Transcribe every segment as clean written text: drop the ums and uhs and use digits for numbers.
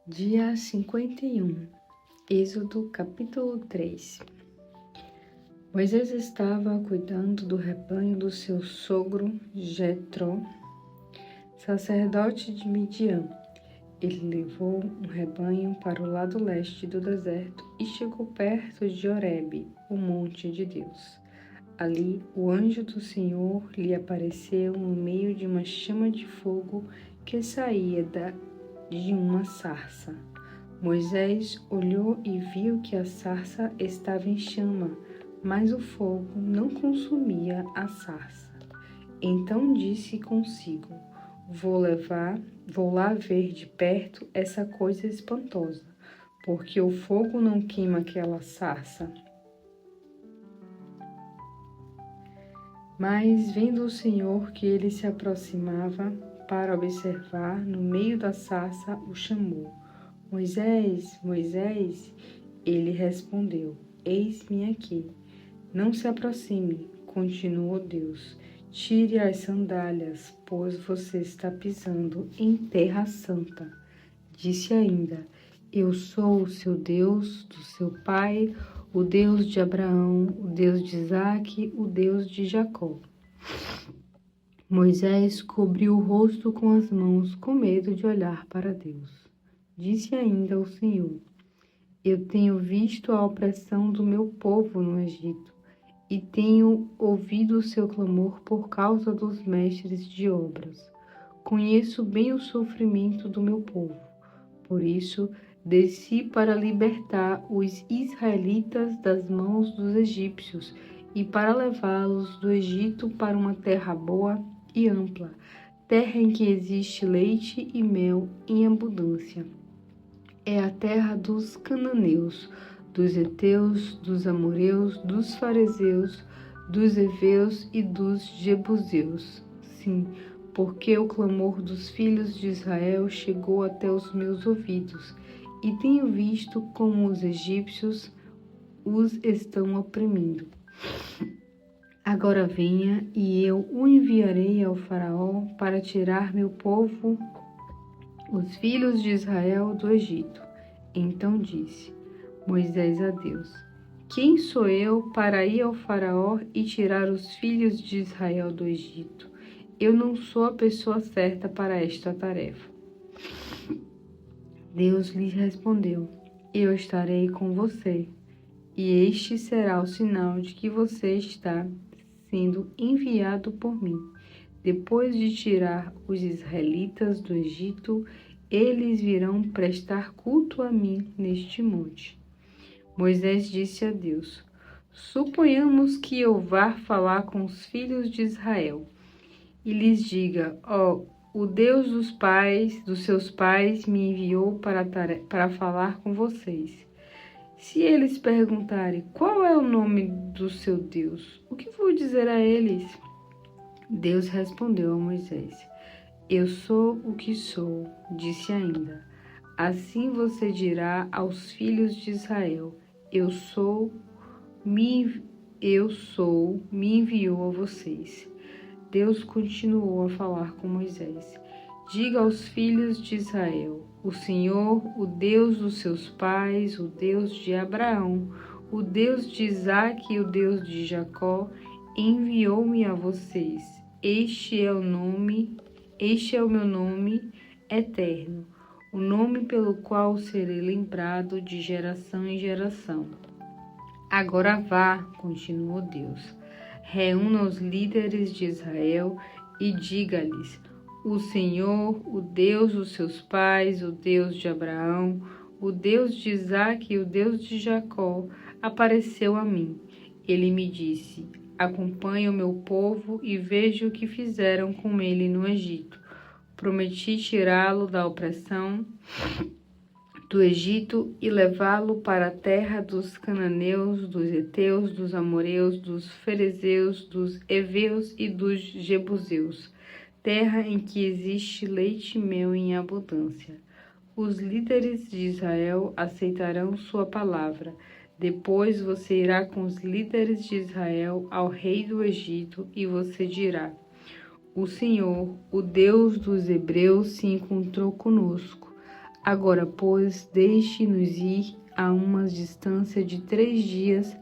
Dia 51, Êxodo capítulo 3. Moisés estava cuidando do rebanho do seu sogro Jetró, sacerdote de Midian. Ele levou um rebanho para o lado leste do deserto e chegou perto de Horebe, o monte de Deus. Ali, o anjo do Senhor lhe apareceu no meio de uma chama de fogo que saía de uma sarça. Moisés olhou e viu que a sarça estava em chama, mas o fogo não consumia a sarça. Então disse consigo: Vou lá ver de perto essa coisa espantosa, porque o fogo não queima aquela sarça. Mas, vendo o Senhor que ele se aproximava para observar, no meio da sarça o chamou: Moisés, Moisés! Ele respondeu: Eis-me aqui. Não se aproxime, continuou Deus. Tire as sandálias, pois você está pisando em terra santa. Disse ainda: Eu sou o seu Deus, do seu pai, o Deus de Abraão, o Deus de Isaque, o Deus de Jacó. Moisés cobriu o rosto com as mãos, com medo de olhar para Deus. Disse ainda o Senhor: Eu tenho visto a opressão do meu povo no Egito, e tenho ouvido o seu clamor por causa dos mestres de obras. Conheço bem o sofrimento do meu povo. Por isso, desci para libertar os israelitas das mãos dos egípcios e para levá-los do Egito para uma terra boa e ampla, terra em que existe leite e mel em abundância. É a terra dos cananeus, dos heteus, dos amoreus, dos fariseus, dos heveus e dos jebuseus. Sim, porque o clamor dos filhos de Israel chegou até os meus ouvidos, e tenho visto como os egípcios os estão oprimindo. Agora venha, e eu o enviarei ao faraó para tirar meu povo, os filhos de Israel, do Egito. Então disse Moisés a Deus: Quem sou eu para ir ao faraó e tirar os filhos de Israel do Egito? Eu não sou a pessoa certa para esta tarefa. Deus lhe respondeu: Eu estarei com você, e este será o sinal de que você está sendo enviado por mim. Depois de tirar os israelitas do Egito, eles virão prestar culto a mim neste monte. Moisés disse a Deus: Suponhamos que eu vá falar com os filhos de Israel e lhes diga: o Deus dos seus pais me enviou para falar com vocês. Se eles perguntarem: Qual é o nome do seu Deus? O que vou dizer a eles? Deus respondeu a Moisés: Eu sou o que sou. Disse ainda: Assim você dirá aos filhos de Israel: Eu sou, me enviou a vocês. Deus continuou a falar com Moisés: Diga aos filhos de Israel: O Senhor, o Deus dos seus pais, o Deus de Abraão, o Deus de Isaque e o Deus de Jacó, enviou-me a vocês. Este é o meu nome eterno, o nome pelo qual serei lembrado de geração em geração. Agora vá, continuou Deus, reúna os líderes de Israel e diga-lhes: O Senhor, o Deus dos seus pais, o Deus de Abraão, o Deus de Isaque e o Deus de Jacó, apareceu a mim. Ele me disse: Acompanhe o meu povo e veja o que fizeram com ele no Egito. Prometi tirá-lo da opressão do Egito e levá-lo para a terra dos cananeus, dos heteus, dos amoreus, dos ferezeus, dos heveus e dos jebuseus, terra em que existe leite e mel em abundância. Os líderes de Israel aceitarão sua palavra. Depois você irá com os líderes de Israel ao rei do Egito e você dirá: O Senhor, o Deus dos hebreus, se encontrou conosco. Agora, pois, deixe-nos ir a uma distância de 3 dias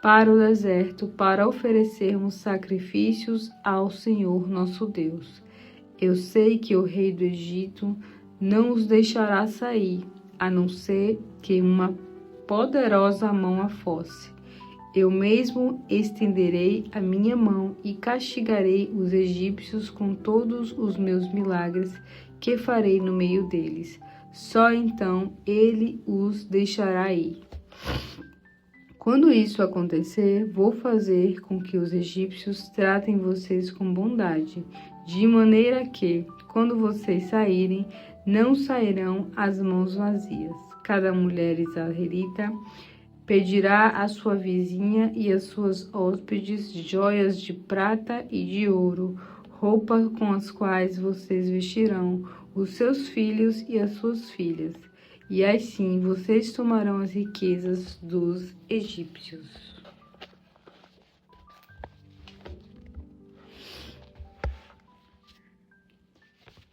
para o deserto, para oferecermos sacrifícios ao Senhor nosso Deus. Eu sei que o rei do Egito não os deixará sair, a não ser que uma poderosa mão a force. Eu mesmo estenderei a minha mão e castigarei os egípcios com todos os meus milagres que farei no meio deles. Só então ele os deixará ir. Quando isso acontecer, vou fazer com que os egípcios tratem vocês com bondade, de maneira que, quando vocês saírem, não sairão as mãos vazias. Cada mulher israelita pedirá à sua vizinha e às suas hóspedes joias de prata e de ouro, roupas com as quais vocês vestirão os seus filhos e as suas filhas. E assim vocês tomarão as riquezas dos egípcios.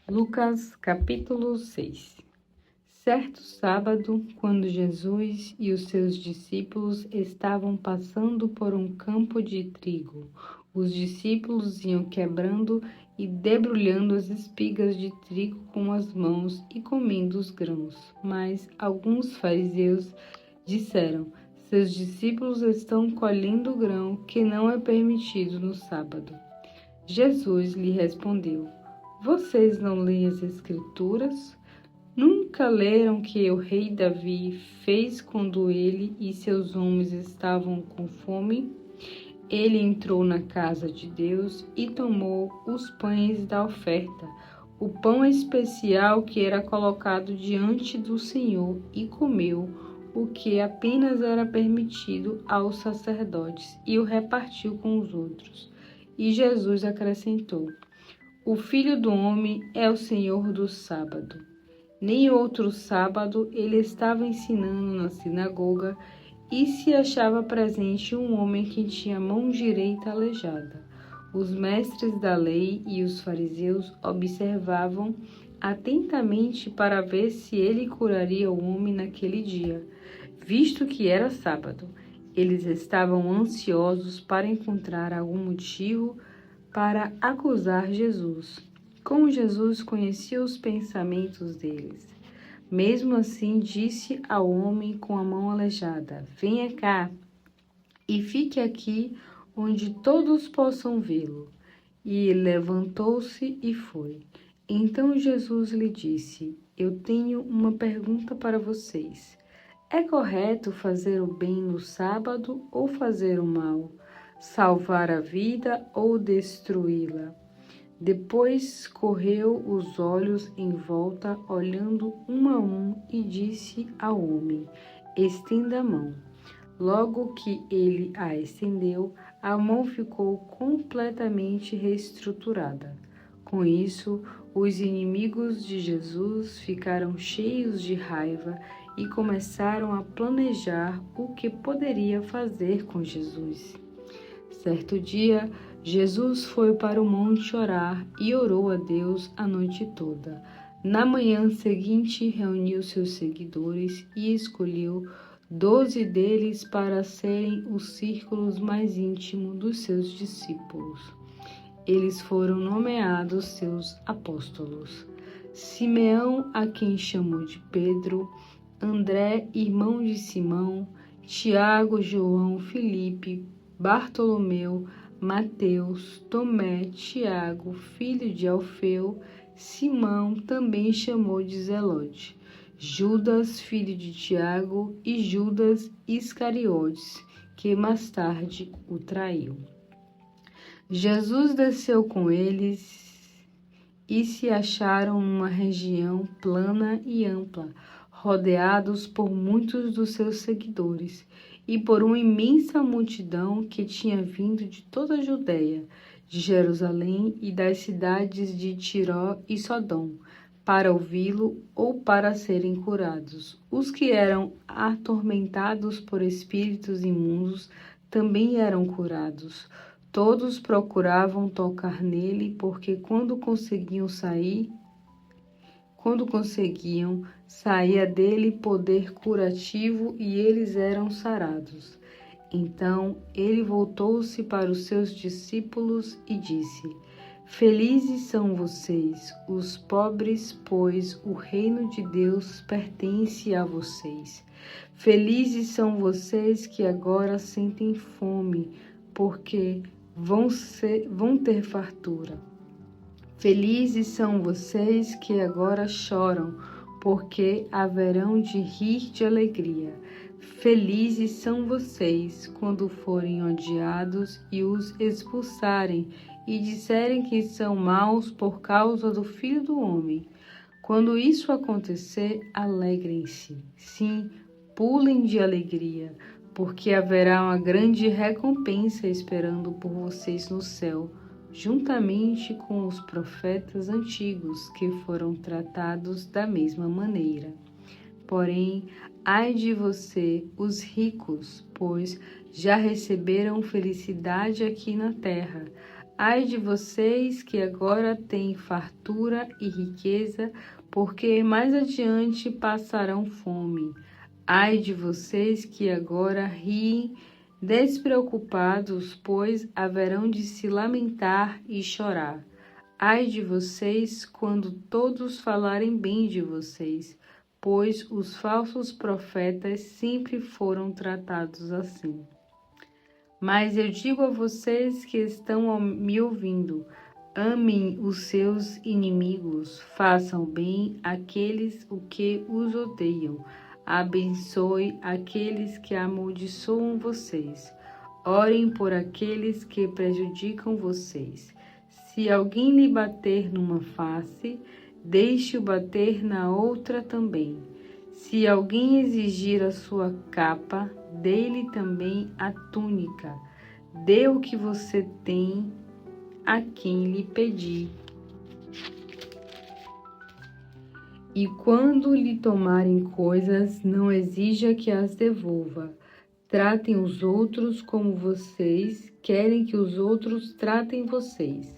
Lucas capítulo 6. Certo sábado, quando Jesus e os seus discípulos estavam passando por um campo de trigo, os discípulos iam quebrando e debrulhando as espigas de trigo com as mãos e comendo os grãos. Mas alguns fariseus disseram: seus discípulos estão colhendo o grão que não é permitido no sábado. Jesus lhe respondeu: vocês não leem as Escrituras? Nunca leram que o rei Davi fez quando ele e seus homens estavam com fome? Ele entrou na casa de Deus e tomou os pães da oferta, o pão especial que era colocado diante do Senhor, e comeu o que apenas era permitido aos sacerdotes, e o repartiu com os outros. E Jesus acrescentou: o Filho do Homem é o Senhor do sábado. Nem outro sábado ele estava ensinando na sinagoga e se achava presente um homem que tinha a mão direita aleijada. Os mestres da lei e os fariseus observavam atentamente para ver se ele curaria o homem naquele dia, visto que era sábado. Eles estavam ansiosos para encontrar algum motivo para acusar Jesus. Como Jesus conhecia os pensamentos deles, mesmo assim disse ao homem com a mão aleijada: venha cá e fique aqui onde todos possam vê-lo. E levantou-se e foi. Então Jesus lhe disse: eu tenho uma pergunta para vocês. É correto fazer o bem no sábado ou fazer o mal? Salvar a vida ou destruí-la? Depois correu os olhos em volta, olhando um a um, e disse ao homem: estenda a mão. Logo que ele a estendeu, a mão ficou completamente reestruturada. Com isso, os inimigos de Jesus ficaram cheios de raiva e começaram a planejar o que poderia fazer com Jesus. Certo dia, Jesus foi para o monte orar e orou a Deus a noite toda. Na manhã seguinte, reuniu seus seguidores e escolheu 12 deles para serem os círculos mais íntimos dos seus discípulos. Eles foram nomeados seus apóstolos: Simeão, a quem chamou de Pedro, André, irmão de Simão, Tiago, João, Filipe, Bartolomeu, Mateus, Tomé, Tiago, filho de Alfeu, Simão, também chamou de Zelote, Judas, filho de Tiago, e Judas Iscariotes, que mais tarde o traiu. Jesus desceu com eles e se acharam numa região plana e ampla, rodeados por muitos dos seus seguidores e por uma imensa multidão que tinha vindo de toda a Judéia, de Jerusalém e das cidades de Tiró e Sodom, para ouvi-lo ou para serem curados. Os que eram atormentados por espíritos imundos também eram curados. Todos procuravam tocar nele, porque quando quando conseguiam, saía dele poder curativo e eles eram sarados. Então ele voltou-se para os seus discípulos e disse: Felizes são vocês, os pobres, pois o reino de Deus pertence a vocês. Felizes são vocês que agora sentem fome, porque vão ter fartura. Felizes são vocês que agora choram, porque haverão de rir de alegria. Felizes são vocês quando forem odiados e os expulsarem e disserem que são maus por causa do Filho do Homem. Quando isso acontecer, alegrem-se. Sim, pulem de alegria, porque haverá uma grande recompensa esperando por vocês no céu, juntamente com os profetas antigos que foram tratados da mesma maneira. Porém, ai de você, os ricos, pois já receberam felicidade aqui na terra. Ai de vocês que agora têm fartura e riqueza, porque mais adiante passarão fome. Ai de vocês que agora riem despreocupados, pois haverão de se lamentar e chorar. Ai de vocês quando todos falarem bem de vocês, pois os falsos profetas sempre foram tratados assim. Mas eu digo a vocês que estão me ouvindo, amem os seus inimigos, façam bem àqueles que os odeiam, abençoe aqueles que amaldiçoam vocês, orem por aqueles que prejudicam vocês. Se alguém lhe bater numa face, deixe-o bater na outra também. Se alguém exigir a sua capa, dê-lhe também a túnica. Dê o que você tem a quem lhe pedir. E quando lhe tomarem coisas, não exija que as devolva. Tratem os outros como vocês querem que os outros tratem vocês.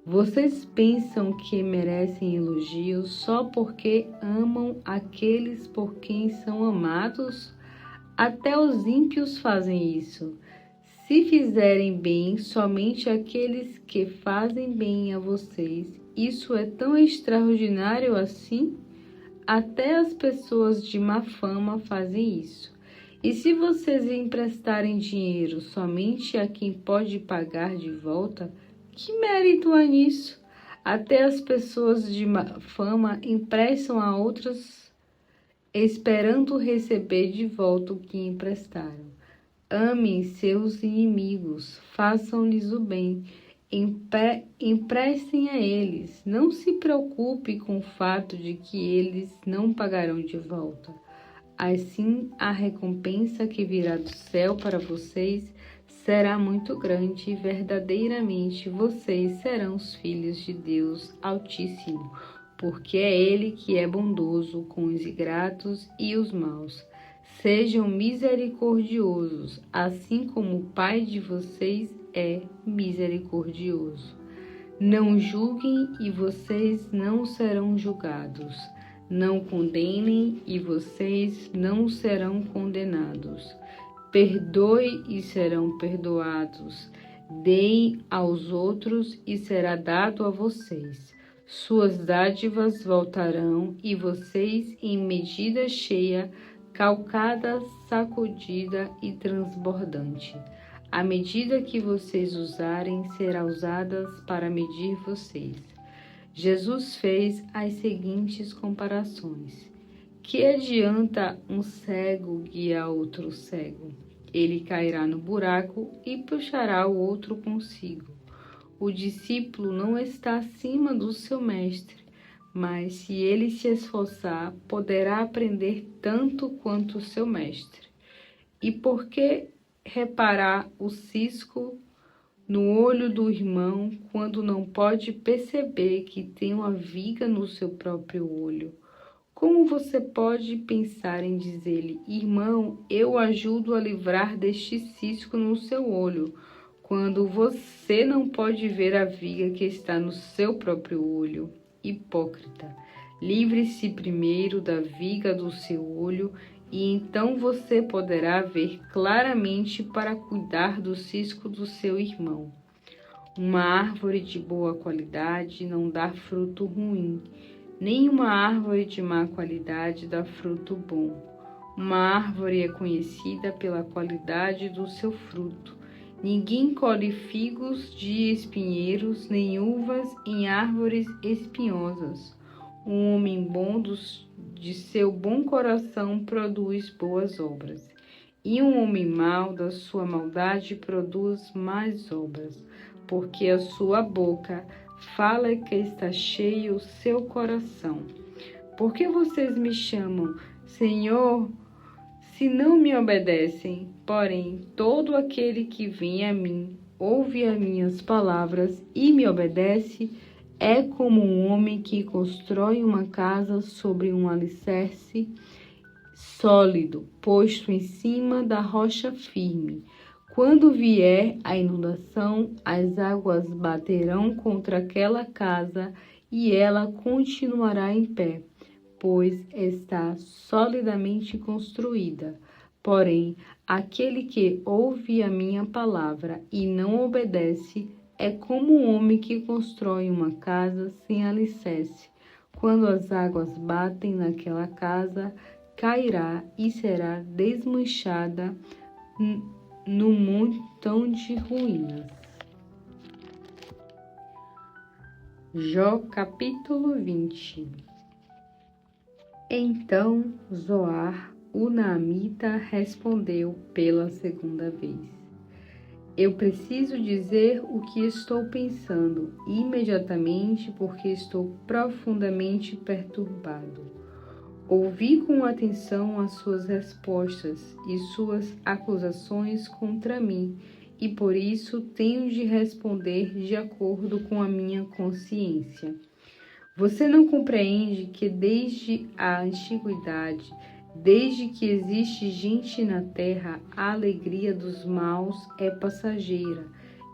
Vocês pensam que merecem elogios só porque amam aqueles por quem são amados? Até os ímpios fazem isso. Se fizerem bem somente àqueles que fazem bem a vocês, isso é tão extraordinário assim? Até as pessoas de má fama fazem isso. E se vocês emprestarem dinheiro somente a quem pode pagar de volta, que mérito há nisso? Até as pessoas de má fama emprestam a outras, esperando receber de volta o que emprestaram. Amem seus inimigos, façam-lhes o bem, emprestem a eles. Não se preocupe com o fato de que eles não pagarão de volta. Assim, a recompensa que virá do céu para vocês será muito grande e verdadeiramente vocês serão os filhos de Deus Altíssimo, porque é Ele que é bondoso com os ingratos e os maus. Sejam misericordiosos, assim como o Pai de vocês é misericordioso. Não julguem e vocês não serão julgados. Não condenem e vocês não serão condenados. Perdoe e serão perdoados. Deem aos outros e será dado a vocês. Suas dádivas voltarão e vocês, em medida cheia, calcada, sacudida e transbordante. A medida que vocês usarem será usada para medir vocês. Jesus fez as seguintes comparações. Que adianta um cego guiar outro cego? Ele cairá no buraco e puxará o outro consigo. O discípulo não está acima do seu mestre, mas se ele se esforçar, poderá aprender tanto quanto o seu mestre. E por que reparar o cisco no olho do irmão quando não pode perceber que tem uma viga no seu próprio olho? Como você pode pensar em dizer-lhe, irmão, eu ajudo a livrar deste cisco no seu olho, quando você não pode ver a viga que está no seu próprio olho? Hipócrita! Livre-se primeiro da viga do seu olho, e então você poderá ver claramente para cuidar do cisco do seu irmão. Uma árvore de boa qualidade não dá fruto ruim, nem uma árvore de má qualidade dá fruto bom. Uma árvore é conhecida pela qualidade do seu fruto. Ninguém colhe figos de espinheiros, nem uvas em árvores espinhosas. Um homem bom de seu bom coração produz boas obras, e um homem mau da sua maldade produz más obras, porque a sua boca fala que está cheio o seu coração. Por que vocês me chamam Senhor, se não me obedecem? Porém, todo aquele que vem a mim, ouve as minhas palavras e me obedece, é como um homem que constrói uma casa sobre um alicerce sólido, posto em cima da rocha firme. Quando vier a inundação, as águas baterão contra aquela casa e ela continuará em pé, pois está solidamente construída. Porém, aquele que ouve a minha palavra e não obedece é como um homem que constrói uma casa sem alicerce. Quando as águas batem naquela casa, cairá e será desmanchada no montão de ruínas. Jó capítulo 20. Então Zoar, o naamita, respondeu pela segunda vez: Eu preciso dizer o que estou pensando imediatamente, porque estou profundamente perturbado. Ouvi com atenção as suas respostas e suas acusações contra mim, e por isso tenho de responder de acordo com a minha consciência. Você não compreende que desde a antiguidade, desde que existe gente na terra, a alegria dos maus é passageira,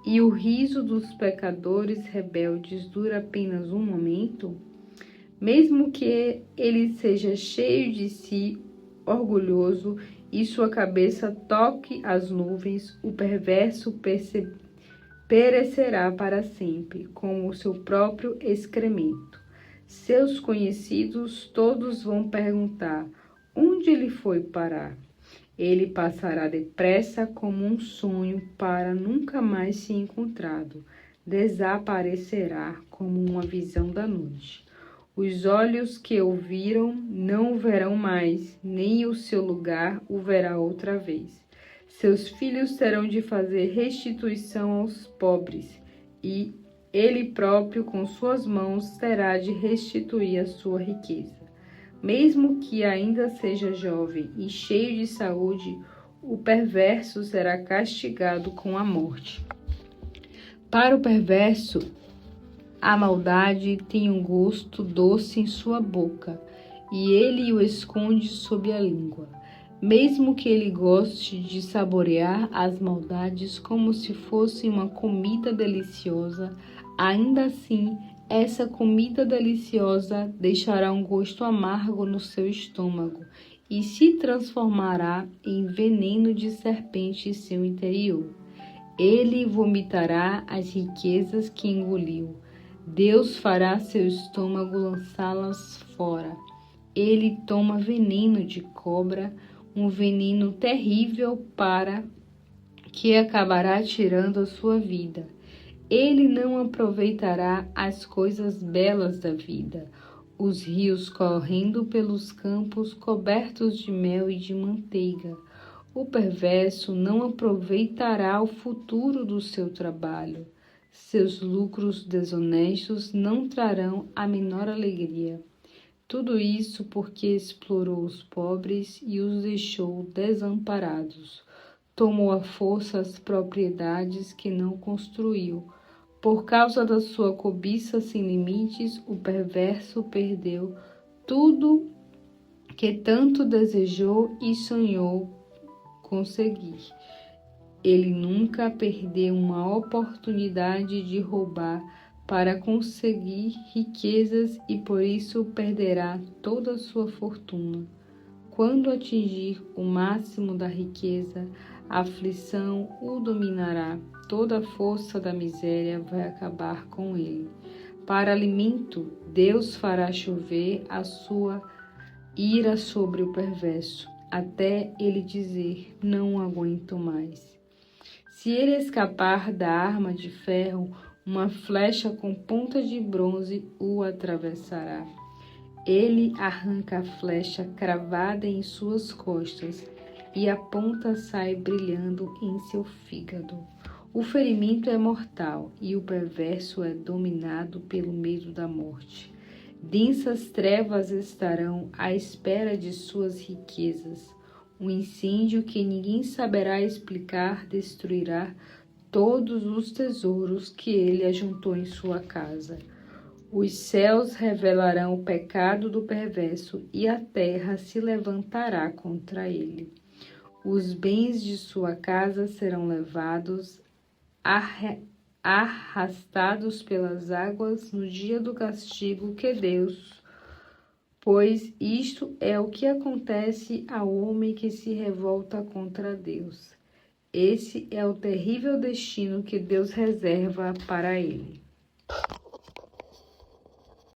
e o riso dos pecadores rebeldes dura apenas um momento? Mesmo que ele seja cheio de si, orgulhoso, e sua cabeça toque as nuvens, o perverso perecerá para sempre, como o seu próprio excremento. Seus conhecidos todos vão perguntar: onde ele foi parar? Ele passará depressa como um sonho para nunca mais ser encontrado. Desaparecerá como uma visão da noite. Os olhos que o viram não o verão mais, nem o seu lugar o verá outra vez. Seus filhos terão de fazer restituição aos pobres, e ele próprio, com suas mãos, terá de restituir a sua riqueza. Mesmo que ainda seja jovem e cheio de saúde, o perverso será castigado com a morte. Para o perverso, a maldade tem um gosto doce em sua boca, e ele o esconde sob a língua. Mesmo que ele goste de saborear as maldades como se fosse uma comida deliciosa, ainda assim, essa comida deliciosa deixará um gosto amargo no seu estômago e se transformará em veneno de serpente em seu interior. Ele vomitará as riquezas que engoliu. Deus fará seu estômago lançá-las fora. Ele toma veneno de cobra, um veneno terrível para que acabará tirando a sua vida. Ele não aproveitará as coisas belas da vida, os rios correndo pelos campos cobertos de mel e de manteiga. O perverso não aproveitará o futuro do seu trabalho. Seus lucros desonestos não trarão a menor alegria. Tudo isso porque explorou os pobres e os deixou desamparados. Tomou à força as propriedades que não construiu. Por causa da sua cobiça sem limites, o perverso perdeu tudo que tanto desejou e sonhou conseguir. Ele nunca perdeu uma oportunidade de roubar para conseguir riquezas e por isso perderá toda a sua fortuna. Quando atingir o máximo da riqueza, a aflição o dominará, toda a força da miséria vai acabar com ele. Para alimento, Deus fará chover a sua ira sobre o perverso, até ele dizer: não aguento mais. Se ele escapar da arma de ferro, uma flecha com ponta de bronze o atravessará. Ele arranca a flecha cravada em suas costas e a ponta sai brilhando em seu fígado. O ferimento é mortal e o perverso é dominado pelo medo da morte. Densas trevas estarão à espera de suas riquezas. Um incêndio que ninguém saberá explicar destruirá todos os tesouros que ele ajuntou em sua casa. Os céus revelarão o pecado do perverso e a terra se levantará contra ele. Os bens de sua casa serão levados, arrastados pelas águas no dia do castigo que Deus, pois isto é o que acontece ao homem que se revolta contra Deus. Esse é o terrível destino que Deus reserva para ele.